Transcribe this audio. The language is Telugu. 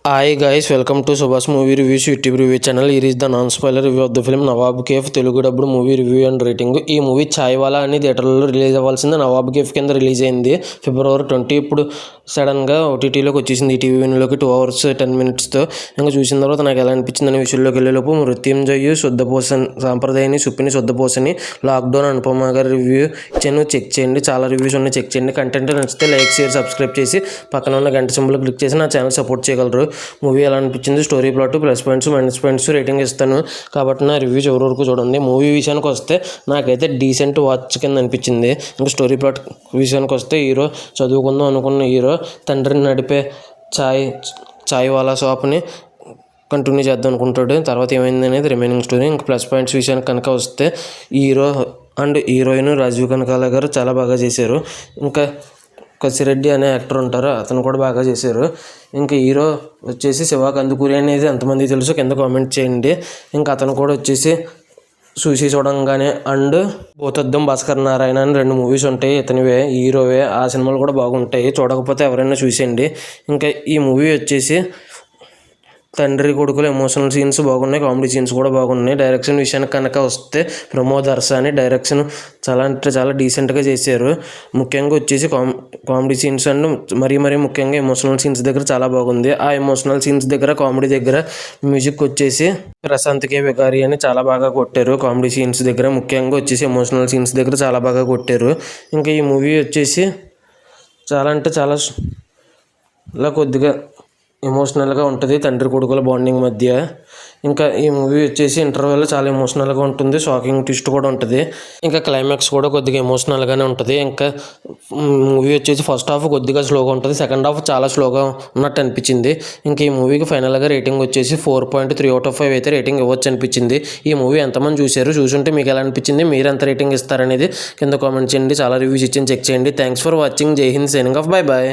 Hi guys, welcome to Subhash movie reviews YouTube review channel. ఈ is the non spoiler review of the film Nawab Cafe Telugu dubbed movie review and rating. ఈ మూవీ ఛాయ్వాలా అని థియేటర్లో రిలీజ్ అవ్వాల్సింది నవాబ్ కేఫ్ కింద రిలీజ్ అయింది February 20. ఇప్పుడు సడన్గా ఓటీటీలోకి వచ్చేసింది ఈటీవీ విన్లోకి 2 hours 10 minutesతో. ఇంకా చూసిన తర్వాత నాకు ఎలా అనిపించింది అనే విషయంలోకి వెళ్ళేలోపు మృత్యుంజయ్ శుద్ధపోసన్ సాంప్రదాయని సుప్పిని శుద్ధపోసని లాక్డౌన్ అనుపమ గారి రివ్యూ ఇచ్చాను, చెక్ చేయండి. చాలా రివ్యూస్ ఉన్నాయి, చెక్ చేయండి. కంటెంట్ నచ్చితే లైక్ షేర్ సబ్స్క్రైబ్ చేసి పక్కన ఉన్న గంట సింబల్ క్లిక్ చేసి నా ఛానల్ సపోర్ట్ చేయగలరు. మూవీ ఎలా అనిపించింది, story plot, plus points minus points rating ఇస్తాను కాబట్టి నా రివ్యూ చివరి వరకు చూడండి. మూవీ విషయానికి వస్తే నాకైతే డీసెంట్ వాచ్ కింద అనిపించింది. ఇంకా స్టోరీ ప్లాట్ విషయానికి వస్తే హీరో చదువుకుందాం అనుకున్న హీరో తండ్రిని నడిపే చాయ్వాలా షాప్ని కంటిన్యూ చేద్దాం అనుకుంటాడు. తర్వాత ఏమైంది అనేది రిమైనింగ్ స్టోరీ. ఇంకా ప్లస్ పాయింట్స్ విషయానికి కనుక వస్తే hero and heroine Rajeev Kanakala గారు చాలా బాగా చేశారు. ఇంకా కసిరెడ్డి అనే యాక్టర్ ఉంటారు, అతను కూడా బాగా చేశారు. ఇంకా హీరో వచ్చేసి శివ కందుకూరి అనేది ఎంతమంది తెలుసు కింద కామెంట్ చేయండి. ఇంకా అతను కూడా వచ్చేసి చూసి చూడంగానే అండ్ భూతద్దం భాస్కర్ నారాయణ అని 2 మూవీస్ ఉంటాయి, ఇతనివే హీరోవే. ఆ సినిమాలు కూడా బాగుంటాయి, చూడకపోతే ఎవరైనా చూసేయండి. ఇంకా ఈ మూవీ వచ్చేసి తండ్రి కొడుకులు ఎమోషనల్ సీన్స్ బాగున్నాయి, కామెడీ సీన్స్ కూడా బాగున్నాయి. డైరెక్షన్ విషయానికి కనుక వస్తే ప్రమోద్ అర్సాని డైరెక్షన్ చాలా అంటే చాలా డీసెంట్గా చేశారు. ముఖ్యంగా వచ్చేసి కామెడీ సీన్స్ అండ్ మరీ ముఖ్యంగా ఎమోషనల్ సీన్స్ దగ్గర చాలా బాగుంది. ఆ ఎమోషనల్ సీన్స్ దగ్గర కామెడీ దగ్గర మ్యూజిక్ వచ్చేసి ప్రశాంత్ కే వికారి అని చాలా బాగా కొట్టారు. కామెడీ సీన్స్ దగ్గర ముఖ్యంగా వచ్చేసి ఎమోషనల్ సీన్స్ దగ్గర చాలా బాగా కొట్టారు. ఇంకా ఈ మూవీ వచ్చేసి చాలా అంటే చాలా ఇలా కొద్దిగా ఎమోషనల్గా ఉంటుంది తండ్రి కొడుకుల బాండింగ్ మధ్య. ఇంకా ఈ మూవీ వచ్చేసి ఇంటర్వెల్ చాలా ఎమోషనల్గా ఉంటుంది, షాకింగ్ ట్విస్ట్ కూడా ఉంటుంది. ఇంకా క్లైమాక్స్ కూడా కొద్దిగా ఎమోషనల్గానే ఉంటుంది. ఇంకా మూవీ వచ్చేసి ఫస్ట్ హాఫ్ కొద్దిగా స్లోగా ఉంటుంది, సెకండ్ హాఫ్ చాలా స్లోగా ఉన్నట్టు అనిపించింది. ఇంకా ఈ మూవీకి ఫైనల్గా రేటింగ్ వచ్చేసి 4.3 out of 5 అయితే రేటింగ్ ఇవ్వచ్చు అనిపించింది. ఈ మూవీ ఎంతమంది చూసుంటే మీకు ఎలా అనిపించింది, మీరు ఎంత రేటింగ్ ఇస్తారనేది కింద కామెంట్ చేయండి. చాలా రివ్యూస్ ఇచ్చి చెక్ చేయండి. Thanks for watching. Jai Hind, signing off, bye bye.